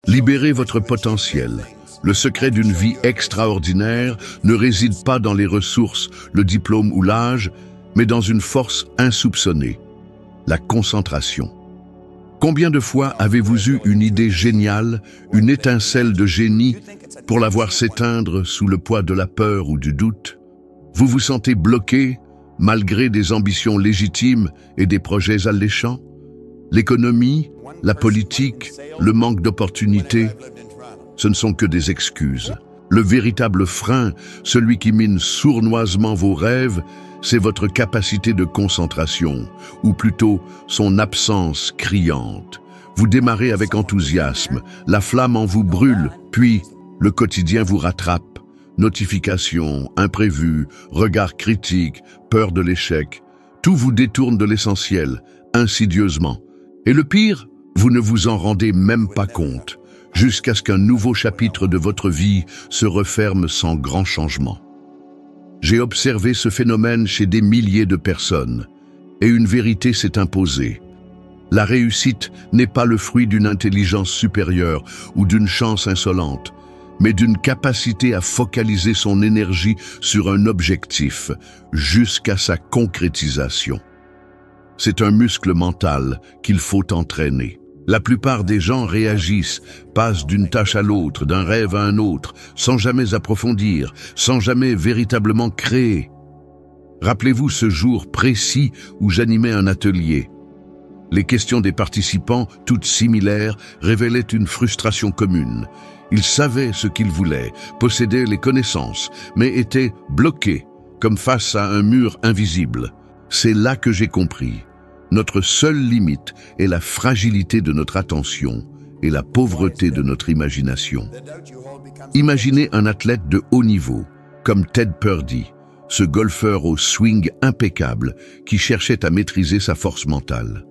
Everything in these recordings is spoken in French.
Libérez votre potentiel. Le secret d'une vie extraordinaire ne réside pas dans les ressources, le diplôme ou l'âge, mais dans une force insoupçonnée, la concentration. Combien de fois avez-vous eu une idée géniale, une étincelle de génie, pour la voir s'éteindre sous le poids de la peur ou du doute? Vous vous sentez bloqué, malgré des ambitions légitimes et des projets alléchants? L'économie, la politique, le manque d'opportunités, ce ne sont que des excuses. Le véritable frein, celui qui mine sournoisement vos rêves, c'est votre capacité de concentration, ou plutôt son absence criante. Vous démarrez avec enthousiasme, la flamme en vous brûle, puis le quotidien vous rattrape. Notifications, imprévus, regards critiques, peur de l'échec, tout vous détourne de l'essentiel, insidieusement. Et le pire, vous ne vous en rendez même pas compte, jusqu'à ce qu'un nouveau chapitre de votre vie se referme sans grand changement. J'ai observé ce phénomène chez des milliers de personnes, et une vérité s'est imposée. La réussite n'est pas le fruit d'une intelligence supérieure ou d'une chance insolente, mais d'une capacité à focaliser son énergie sur un objectif, jusqu'à sa concrétisation. C'est un muscle mental qu'il faut entraîner. La plupart des gens réagissent, passent d'une tâche à l'autre, d'un rêve à un autre, sans jamais approfondir, sans jamais véritablement créer. Rappelez-vous ce jour précis où j'animais un atelier. Les questions des participants, toutes similaires, révélaient une frustration commune. Ils savaient ce qu'ils voulaient, possédaient les connaissances, mais étaient bloqués, comme face à un mur invisible. C'est là que j'ai compris. Notre seule limite est la fragilité de notre attention et la pauvreté de notre imagination. Imaginez un athlète de haut niveau, comme Ted Purdy, ce golfeur au swing impeccable qui cherchait à maîtriser sa force mentale.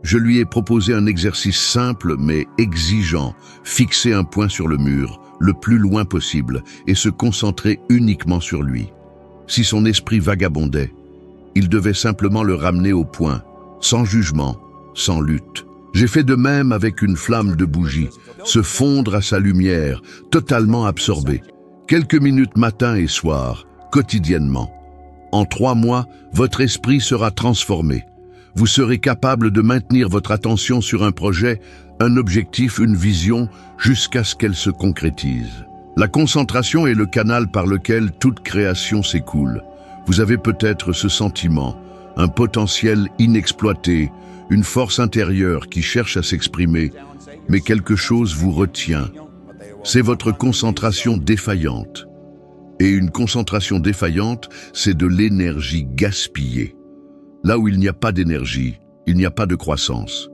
Je lui ai proposé un exercice simple mais exigeant, fixer un point sur le mur, le plus loin possible, et se concentrer uniquement sur lui. Si son esprit vagabondait, il devait simplement le ramener au point, sans jugement, sans lutte. J'ai fait de même avec une flamme de bougie, se fondre à sa lumière, totalement absorbée. Quelques minutes matin et soir, quotidiennement. En 3 mois, votre esprit sera transformé. Vous serez capable de maintenir votre attention sur un projet, un objectif, une vision, jusqu'à ce qu'elle se concrétise. La concentration est le canal par lequel toute création s'écoule. Vous avez peut-être ce sentiment, un potentiel inexploité, une force intérieure qui cherche à s'exprimer, mais quelque chose vous retient. C'est votre concentration défaillante. Et une concentration défaillante, c'est de l'énergie gaspillée. Là où il n'y a pas d'énergie, il n'y a pas de croissance.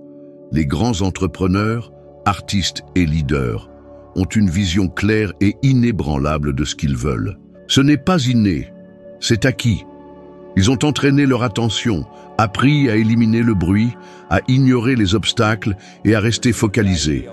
Les grands entrepreneurs, artistes et leaders ont une vision claire et inébranlable de ce qu'ils veulent. Ce n'est pas inné, c'est acquis. Ils ont entraîné leur attention, appris à éliminer le bruit, à ignorer les obstacles et à rester focalisés.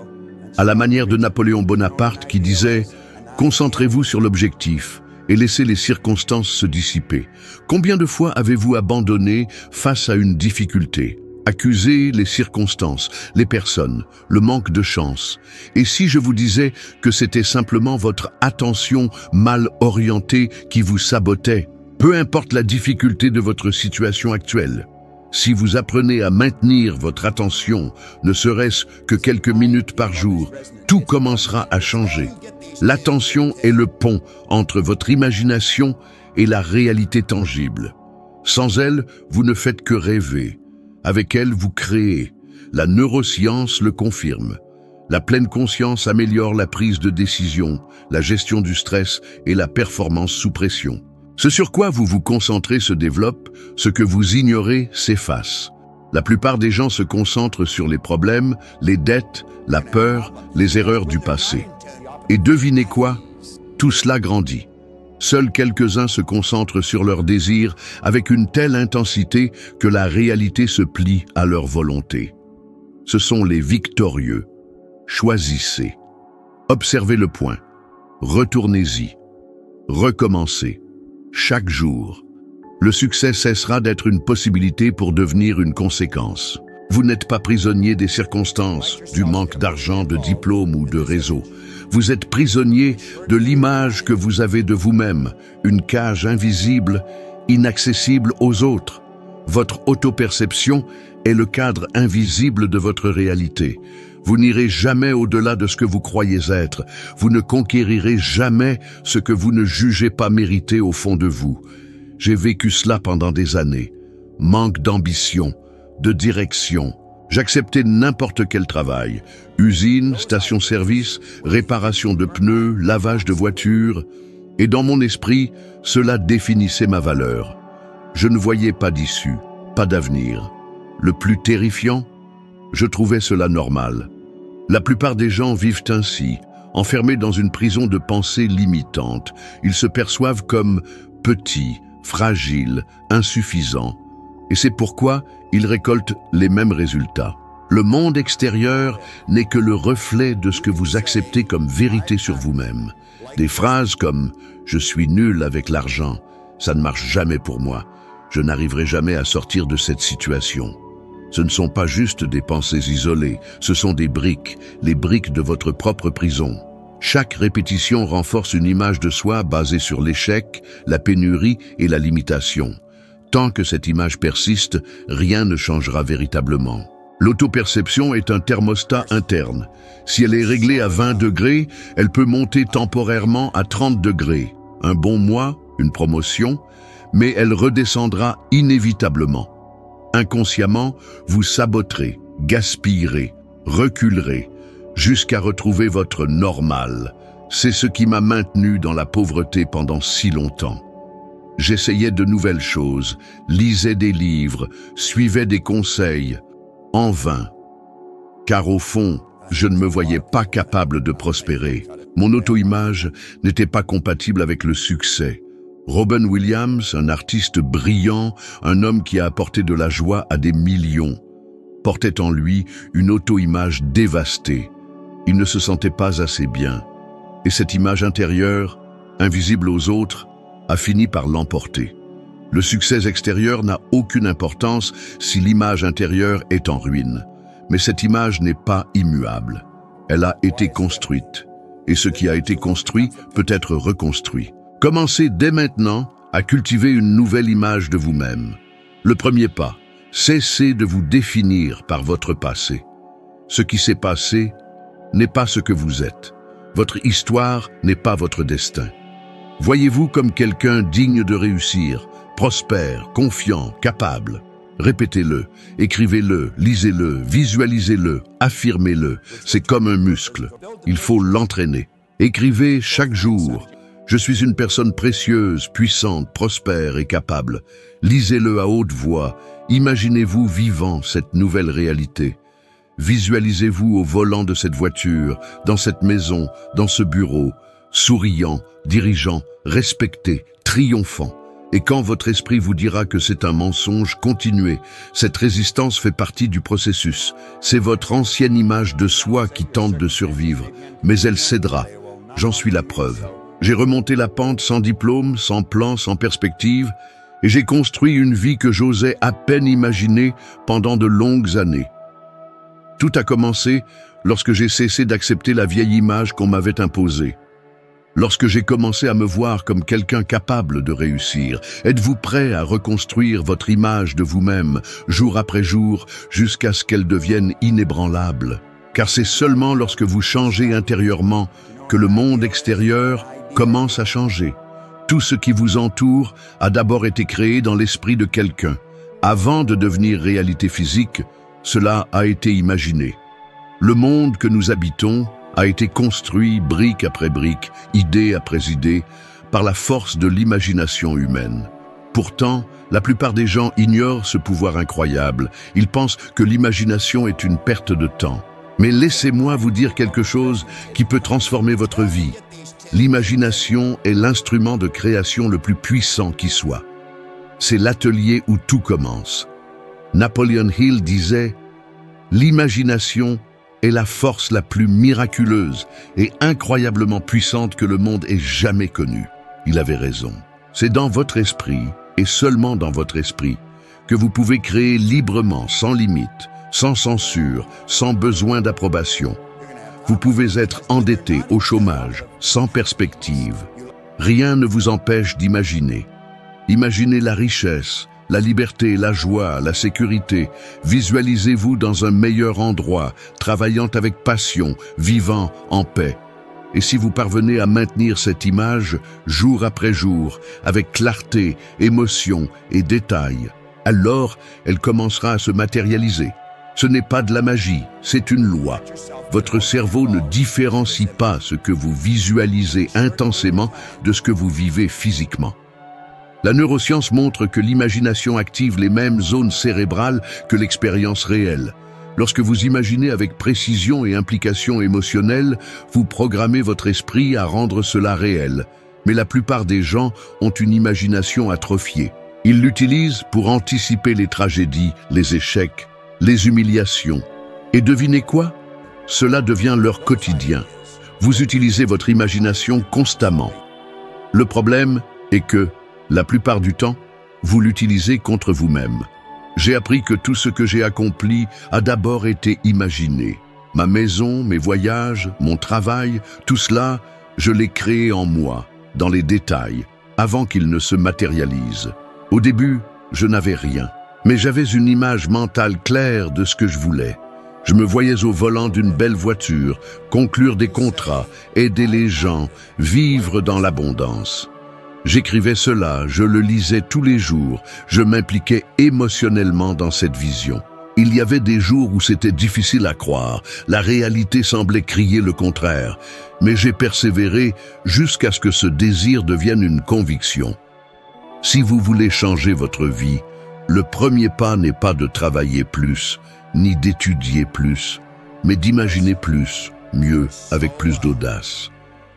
À la manière de Napoléon Bonaparte qui disait « Concentrez-vous sur l'objectif et laissez les circonstances se dissiper ». Combien de fois avez-vous abandonné face à une difficulté, accusé les circonstances, les personnes, le manque de chance? Et si je vous disais que c'était simplement votre attention mal orientée qui vous sabotait? Peu importe la difficulté de votre situation actuelle, si vous apprenez à maintenir votre attention, ne serait-ce que quelques minutes par jour, tout commencera à changer. L'attention est le pont entre votre imagination et la réalité tangible. Sans elle, vous ne faites que rêver. Avec elle, vous créez. La neuroscience le confirme. La pleine conscience améliore la prise de décision, la gestion du stress et la performance sous pression. Ce sur quoi vous vous concentrez se développe, ce que vous ignorez s'efface. La plupart des gens se concentrent sur les problèmes, les dettes, la peur, les erreurs du passé. Et devinez quoi? Tout cela grandit. Seuls quelques-uns se concentrent sur leurs désirs avec une telle intensité que la réalité se plie à leur volonté. Ce sont les victorieux. Choisissez. Observez le point. Retournez-y. Recommencez. Chaque jour, le succès cessera d'être une possibilité pour devenir une conséquence. Vous n'êtes pas prisonnier des circonstances, du manque d'argent, de diplôme ou de réseau. Vous êtes prisonnier de l'image que vous avez de vous-même, une cage invisible, inaccessible aux autres. Votre autoperception est le cadre invisible de votre réalité. Vous n'irez jamais au-delà de ce que vous croyez être. Vous ne conquérirez jamais ce que vous ne jugez pas mériter au fond de vous. J'ai vécu cela pendant des années. Manque d'ambition, de direction. J'acceptais n'importe quel travail. Usine, station-service, réparation de pneus, lavage de voitures. Et dans mon esprit, cela définissait ma valeur. Je ne voyais pas d'issue, pas d'avenir. Le plus terrifiant, je trouvais cela normal. La plupart des gens vivent ainsi, enfermés dans une prison de pensées limitantes. Ils se perçoivent comme petits, fragiles, insuffisants. Et c'est pourquoi ils récoltent les mêmes résultats. Le monde extérieur n'est que le reflet de ce que vous acceptez comme vérité sur vous-même. Des phrases comme « je suis nul avec l'argent »,« ça ne marche jamais pour moi »,« je n'arriverai jamais à sortir de cette situation ». Ce ne sont pas juste des pensées isolées, ce sont des briques, les briques de votre propre prison. Chaque répétition renforce une image de soi basée sur l'échec, la pénurie et la limitation. Tant que cette image persiste, rien ne changera véritablement. L'autoperception est un thermostat interne. Si elle est réglée à 20 degrés, elle peut monter temporairement à 30 degrés. Un bon mois, une promotion, mais elle redescendra inévitablement. Inconsciemment, vous saboterez, gaspillerez, reculerez, jusqu'à retrouver votre normal. C'est ce qui m'a maintenu dans la pauvreté pendant si longtemps. J'essayais de nouvelles choses, lisais des livres, suivais des conseils, en vain. Car au fond, je ne me voyais pas capable de prospérer. Mon auto-image n'était pas compatible avec le succès. Robin Williams, un artiste brillant, un homme qui a apporté de la joie à des millions, portait en lui une auto-image dévastée. Il ne se sentait pas assez bien. Et cette image intérieure, invisible aux autres, a fini par l'emporter. Le succès extérieur n'a aucune importance si l'image intérieure est en ruine. Mais cette image n'est pas immuable. Elle a été construite. Et ce qui a été construit peut être reconstruit. Commencez dès maintenant à cultiver une nouvelle image de vous-même. Le premier pas, cessez de vous définir par votre passé. Ce qui s'est passé n'est pas ce que vous êtes. Votre histoire n'est pas votre destin. Voyez-vous comme quelqu'un digne de réussir, prospère, confiant, capable. Répétez-le, écrivez-le, lisez-le, visualisez-le, affirmez-le. C'est comme un muscle. Il faut l'entraîner. Écrivez chaque jour. Je suis une personne précieuse, puissante, prospère et capable. Lisez-le à haute voix. Imaginez-vous vivant cette nouvelle réalité. Visualisez-vous au volant de cette voiture, dans cette maison, dans ce bureau, souriant, dirigeant, respecté, triomphant. Et quand votre esprit vous dira que c'est un mensonge, continuez. Cette résistance fait partie du processus. C'est votre ancienne image de soi qui tente de survivre, mais elle cédera. J'en suis la preuve. J'ai remonté la pente sans diplôme, sans plan, sans perspective, et j'ai construit une vie que j'osais à peine imaginer pendant de longues années. Tout a commencé lorsque j'ai cessé d'accepter la vieille image qu'on m'avait imposée. Lorsque j'ai commencé à me voir comme quelqu'un capable de réussir. Êtes-vous prêt à reconstruire votre image de vous-même, jour après jour, jusqu'à ce qu'elle devienne inébranlable? Car c'est seulement lorsque vous changez intérieurement que le monde extérieur commence à changer. Tout ce qui vous entoure a d'abord été créé dans l'esprit de quelqu'un. Avant de devenir réalité physique, cela a été imaginé. Le monde que nous habitons a été construit brique après brique, idée après idée, par la force de l'imagination humaine. Pourtant, la plupart des gens ignorent ce pouvoir incroyable. Ils pensent que l'imagination est une perte de temps. Mais laissez-moi vous dire quelque chose qui peut transformer votre vie. L'imagination est l'instrument de création le plus puissant qui soit. C'est l'atelier où tout commence. Napoleon Hill disait « L'imagination est la force la plus miraculeuse et incroyablement puissante que le monde ait jamais connue. » Il avait raison. C'est dans votre esprit, et seulement dans votre esprit, que vous pouvez créer librement, sans limite, sans censure, sans besoin d'approbation. Vous pouvez être endetté, au chômage, sans perspective. Rien ne vous empêche d'imaginer. Imaginez la richesse, la liberté, la joie, la sécurité. Visualisez-vous dans un meilleur endroit, travaillant avec passion, vivant en paix. Et si vous parvenez à maintenir cette image jour après jour, avec clarté, émotion et détail, alors elle commencera à se matérialiser. Ce n'est pas de la magie, c'est une loi. Votre cerveau ne différencie pas ce que vous visualisez intensément de ce que vous vivez physiquement. La neuroscience montre que l'imagination active les mêmes zones cérébrales que l'expérience réelle. Lorsque vous imaginez avec précision et implication émotionnelle, vous programmez votre esprit à rendre cela réel. Mais la plupart des gens ont une imagination atrophiée. Ils l'utilisent pour anticiper les tragédies, les échecs, les humiliations. Et devinez quoi? Cela devient leur quotidien. Vous utilisez votre imagination constamment. Le problème est que, la plupart du temps, vous l'utilisez contre vous-même. J'ai appris que tout ce que j'ai accompli a d'abord été imaginé. Ma maison, mes voyages, mon travail, tout cela, je l'ai créé en moi, dans les détails, avant qu'ils ne se matérialisent. Au début, je n'avais rien, mais j'avais une image mentale claire de ce que je voulais. Je me voyais au volant d'une belle voiture, conclure des contrats, aider les gens, vivre dans l'abondance. J'écrivais cela, je le lisais tous les jours, je m'impliquais émotionnellement dans cette vision. Il y avait des jours où c'était difficile à croire, la réalité semblait crier le contraire, mais j'ai persévéré jusqu'à ce que ce désir devienne une conviction. Si vous voulez changer votre vie, le premier pas n'est pas de travailler plus, ni d'étudier plus, mais d'imaginer plus, mieux, avec plus d'audace.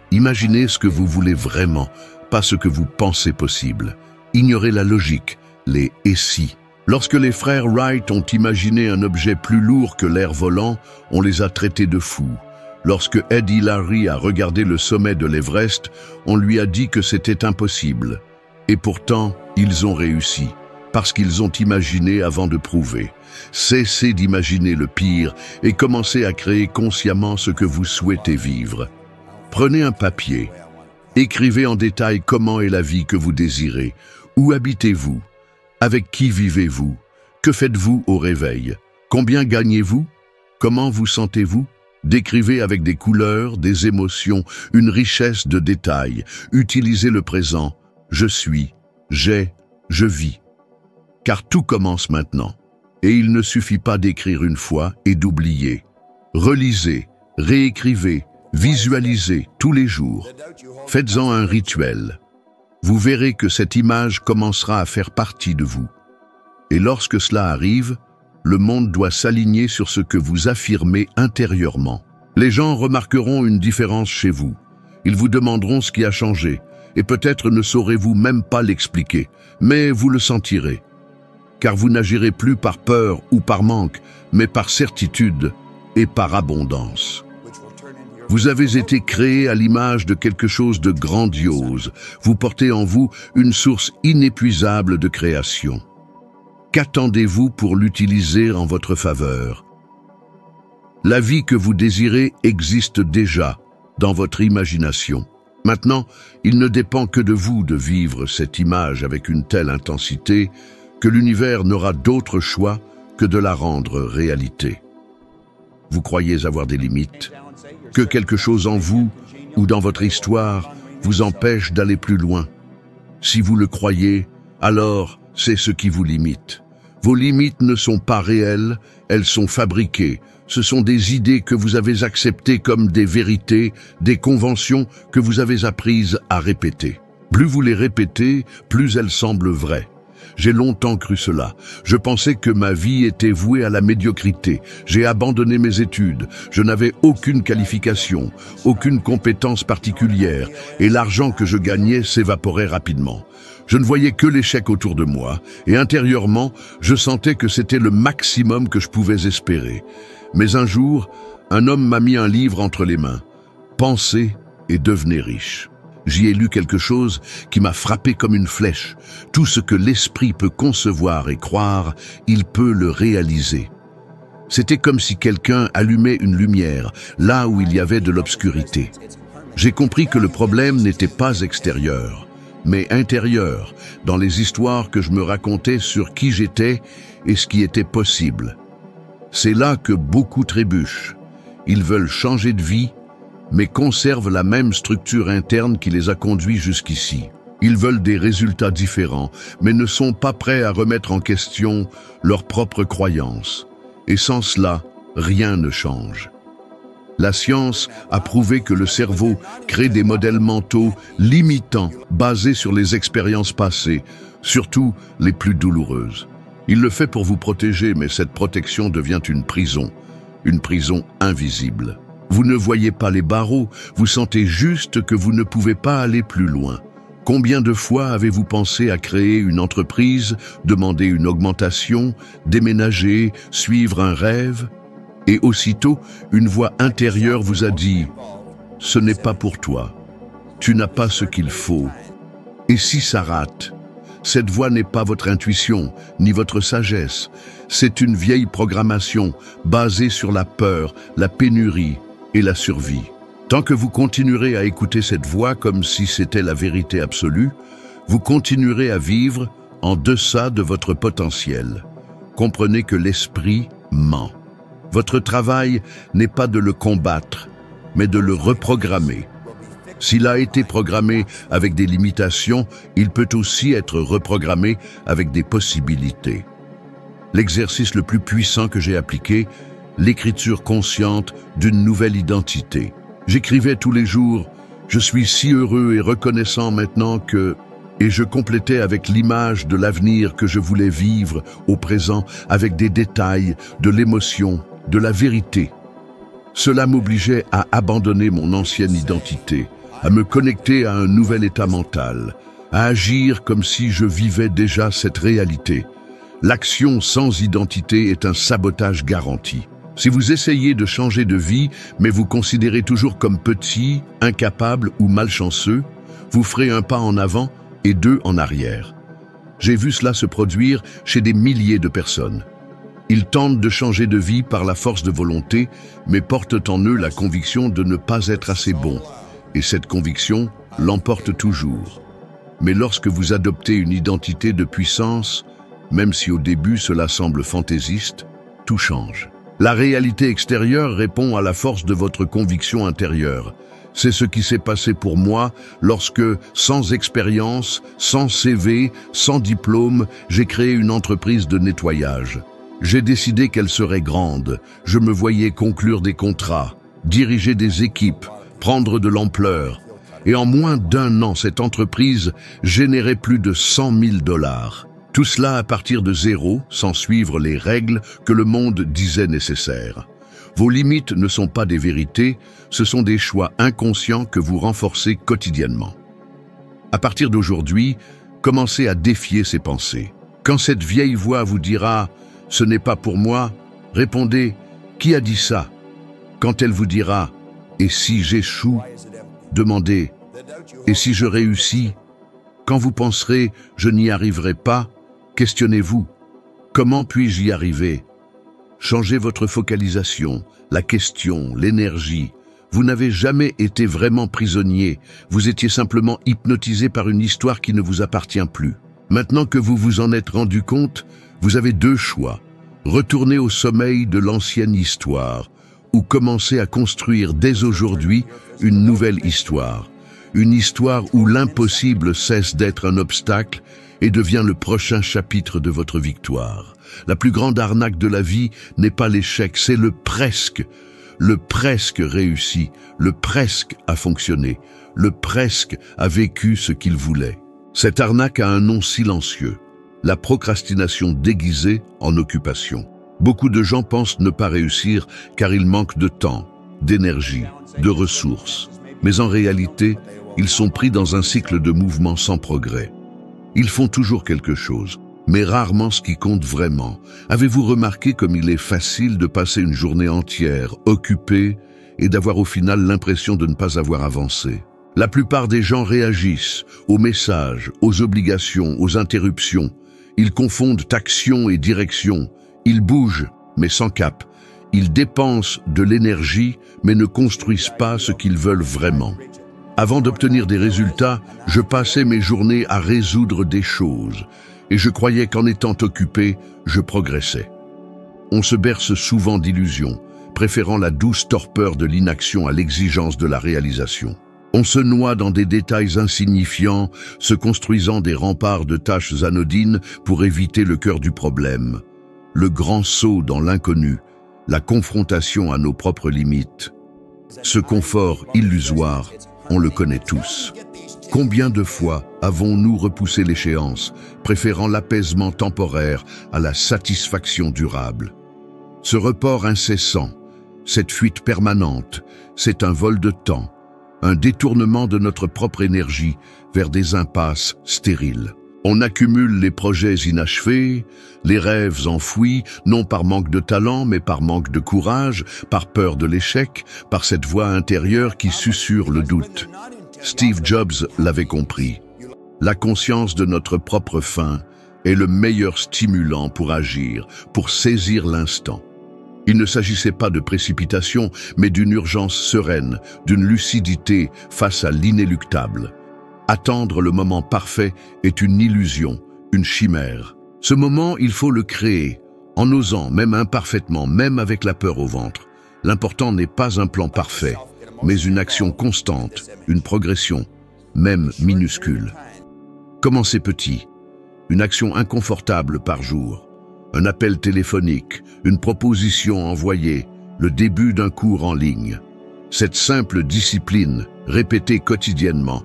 Imaginez ce que vous voulez vraiment, pas ce que vous pensez possible. Ignorez la logique, les « et si ». Lorsque les frères Wright ont imaginé un objet plus lourd que l'air volant, on les a traités de fous. Lorsque Eddie Larry a regardé le sommet de l'Everest, on lui a dit que c'était impossible. Et pourtant, ils ont réussi, parce qu'ils ont imaginé avant de prouver. Cessez d'imaginer le pire et commencez à créer consciemment ce que vous souhaitez vivre. Prenez un papier. Écrivez en détail comment est la vie que vous désirez. Où habitez-vous? Avec qui vivez-vous? Que faites-vous au réveil? Combien gagnez-vous? Comment vous sentez-vous? Décrivez avec des couleurs, des émotions, une richesse de détails. Utilisez le présent. Je suis, j'ai, je vis. Car tout commence maintenant. Et il ne suffit pas d'écrire une fois et d'oublier. Relisez, réécrivez, visualisez tous les jours. Faites-en un rituel. Vous verrez que cette image commencera à faire partie de vous. Et lorsque cela arrive, le monde doit s'aligner sur ce que vous affirmez intérieurement. Les gens remarqueront une différence chez vous. Ils vous demanderont ce qui a changé, et peut-être ne saurez-vous même pas l'expliquer, mais vous le sentirez. Car vous n'agirez plus par peur ou par manque, mais par certitude et par abondance. Vous avez été créé à l'image de quelque chose de grandiose. Vous portez en vous une source inépuisable de création. Qu'attendez-vous pour l'utiliser en votre faveur? La vie que vous désirez existe déjà dans votre imagination. Maintenant, il ne dépend que de vous de vivre cette image avec une telle intensité que l'univers n'aura d'autre choix que de la rendre réalité. Vous croyez avoir des limites? Que quelque chose en vous ou dans votre histoire vous empêche d'aller plus loin? Si vous le croyez, alors c'est ce qui vous limite. Vos limites ne sont pas réelles, elles sont fabriquées. Ce sont des idées que vous avez acceptées comme des vérités, des conventions que vous avez apprises à répéter. Plus vous les répétez, plus elles semblent vraies. J'ai longtemps cru cela. Je pensais que ma vie était vouée à la médiocrité. J'ai abandonné mes études. Je n'avais aucune qualification, aucune compétence particulière, et l'argent que je gagnais s'évaporait rapidement. Je ne voyais que l'échec autour de moi, et intérieurement, je sentais que c'était le maximum que je pouvais espérer. Mais un jour, un homme m'a mis un livre entre les mains. Pensez et devenez riche. J'y ai lu quelque chose qui m'a frappé comme une flèche. Tout ce que l'esprit peut concevoir et croire, il peut le réaliser. C'était comme si quelqu'un allumait une lumière, là où il y avait de l'obscurité. J'ai compris que le problème n'était pas extérieur, mais intérieur, dans les histoires que je me racontais sur qui j'étais et ce qui était possible. C'est là que beaucoup trébuchent. Ils veulent changer de vie, mais conservent la même structure interne qui les a conduits jusqu'ici. Ils veulent des résultats différents, mais ne sont pas prêts à remettre en question leurs propres croyances. Et sans cela, rien ne change. La science a prouvé que le cerveau crée des modèles mentaux limitants basés sur les expériences passées, surtout les plus douloureuses. Il le fait pour vous protéger, mais cette protection devient une prison invisible. Vous ne voyez pas les barreaux, vous sentez juste que vous ne pouvez pas aller plus loin. Combien de fois avez-vous pensé à créer une entreprise, demander une augmentation, déménager, suivre un rêve? Et aussitôt, une voix intérieure vous a dit « Ce n'est pas pour toi. Tu n'as pas ce qu'il faut. » Et si ça rate? Cette voix n'est pas votre intuition, ni votre sagesse. C'est une vieille programmation basée sur la peur, la pénurie et la survie. Tant que vous continuerez à écouter cette voix comme si c'était la vérité absolue, vous continuerez à vivre en deçà de votre potentiel. Comprenez que l'esprit ment. Votre travail n'est pas de le combattre, mais de le reprogrammer. S'il a été programmé avec des limitations, il peut aussi être reprogrammé avec des possibilités. L'exercice le plus puissant que j'ai appliqué, l'écriture consciente d'une nouvelle identité. J'écrivais tous les jours « Je suis si heureux et reconnaissant maintenant que… » Et je complétais avec l'image de l'avenir que je voulais vivre au présent avec des détails, de l'émotion, de la vérité. Cela m'obligeait à abandonner mon ancienne identité, à me connecter à un nouvel état mental, à agir comme si je vivais déjà cette réalité. L'action sans identité est un sabotage garanti. Si vous essayez de changer de vie, mais vous considérez toujours comme petit, incapable ou malchanceux, vous ferez un pas en avant et deux en arrière. J'ai vu cela se produire chez des milliers de personnes. Ils tentent de changer de vie par la force de volonté, mais portent en eux la conviction de ne pas être assez bons. Et cette conviction l'emporte toujours. Mais lorsque vous adoptez une identité de puissance, même si au début cela semble fantaisiste, tout change. La réalité extérieure répond à la force de votre conviction intérieure. C'est ce qui s'est passé pour moi lorsque, sans expérience, sans CV, sans diplôme, j'ai créé une entreprise de nettoyage. J'ai décidé qu'elle serait grande. Je me voyais conclure des contrats, diriger des équipes, prendre de l'ampleur. Et en moins d'un an, cette entreprise générait plus de 100 000 $. Tout cela à partir de zéro, sans suivre les règles que le monde disait nécessaires. Vos limites ne sont pas des vérités, ce sont des choix inconscients que vous renforcez quotidiennement. À partir d'aujourd'hui, commencez à défier ces pensées. Quand cette vieille voix vous dira « ce n'est pas pour moi », répondez « qui a dit ça ?» Quand elle vous dira « et si j'échoue ?» demandez « et si je réussis ?» Quand vous penserez « je n'y arriverai pas », questionnez-vous « comment puis-je y arriver ?» Changez votre focalisation, la question, l'énergie. Vous n'avez jamais été vraiment prisonnier, vous étiez simplement hypnotisé par une histoire qui ne vous appartient plus. Maintenant que vous vous en êtes rendu compte, vous avez deux choix. Retourner au sommeil de l'ancienne histoire ou commencer à construire dès aujourd'hui une nouvelle histoire. Une histoire où l'impossible cesse d'être un obstacle et devient le prochain chapitre de votre victoire. La plus grande arnaque de la vie n'est pas l'échec, c'est le presque. Le presque réussi, le presque a fonctionné, le presque a vécu ce qu'il voulait. Cette arnaque a un nom silencieux, la procrastination déguisée en occupation. Beaucoup de gens pensent ne pas réussir car ils manquent de temps, d'énergie, de ressources. Mais en réalité, ils sont pris dans un cycle de mouvement sans progrès. Ils font toujours quelque chose, mais rarement ce qui compte vraiment. Avez-vous remarqué comme il est facile de passer une journée entière occupé et d'avoir au final l'impression de ne pas avoir avancé? La plupart des gens réagissent aux messages, aux obligations, aux interruptions. Ils confondent action et direction. Ils bougent, mais sans cap. Ils dépensent de l'énergie, mais ne construisent pas ce qu'ils veulent vraiment. Avant d'obtenir des résultats, je passais mes journées à résoudre des choses, et je croyais qu'en étant occupé, je progressais. On se berce souvent d'illusions, préférant la douce torpeur de l'inaction à l'exigence de la réalisation. On se noie dans des détails insignifiants, se construisant des remparts de tâches anodines pour éviter le cœur du problème. Le grand saut dans l'inconnu, la confrontation à nos propres limites. Ce confort illusoire, on le connaît tous. Combien de fois avons-nous repoussé l'échéance, préférant l'apaisement temporaire à la satisfaction durable? Ce report incessant, cette fuite permanente, c'est un vol de temps, un détournement de notre propre énergie vers des impasses stériles. On accumule les projets inachevés, les rêves enfouis, non par manque de talent, mais par manque de courage, par peur de l'échec, par cette voix intérieure qui susurre le doute. Steve Jobs l'avait compris. La conscience de notre propre fin est le meilleur stimulant pour agir, pour saisir l'instant. Il ne s'agissait pas de précipitation, mais d'une urgence sereine, d'une lucidité face à l'inéluctable. Attendre le moment parfait est une illusion, une chimère. Ce moment, il faut le créer, en osant, même imparfaitement, même avec la peur au ventre. L'important n'est pas un plan parfait, mais une action constante, une progression, même minuscule. Commencez petit, une action inconfortable par jour. Un appel téléphonique, une proposition envoyée, le début d'un cours en ligne. Cette simple discipline, répétée quotidiennement,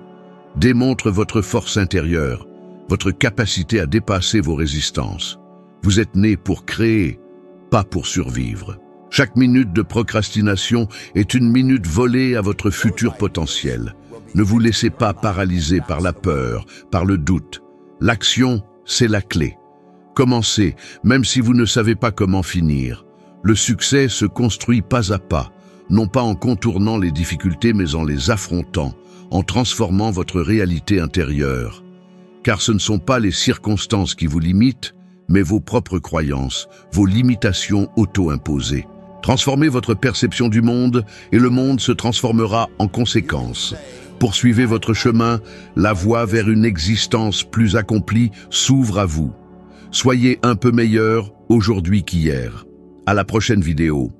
démontre votre force intérieure, votre capacité à dépasser vos résistances. Vous êtes né pour créer, pas pour survivre. Chaque minute de procrastination est une minute volée à votre futur potentiel. Ne vous laissez pas paralyser par la peur, par le doute. L'action, c'est la clé. Commencez, même si vous ne savez pas comment finir. Le succès se construit pas à pas, non pas en contournant les difficultés, mais en les affrontant, en transformant votre réalité intérieure. Car ce ne sont pas les circonstances qui vous limitent, mais vos propres croyances, vos limitations auto-imposées. Transformez votre perception du monde et le monde se transformera en conséquence. Poursuivez votre chemin, la voie vers une existence plus accomplie s'ouvre à vous. Soyez un peu meilleur aujourd'hui qu'hier. À la prochaine vidéo.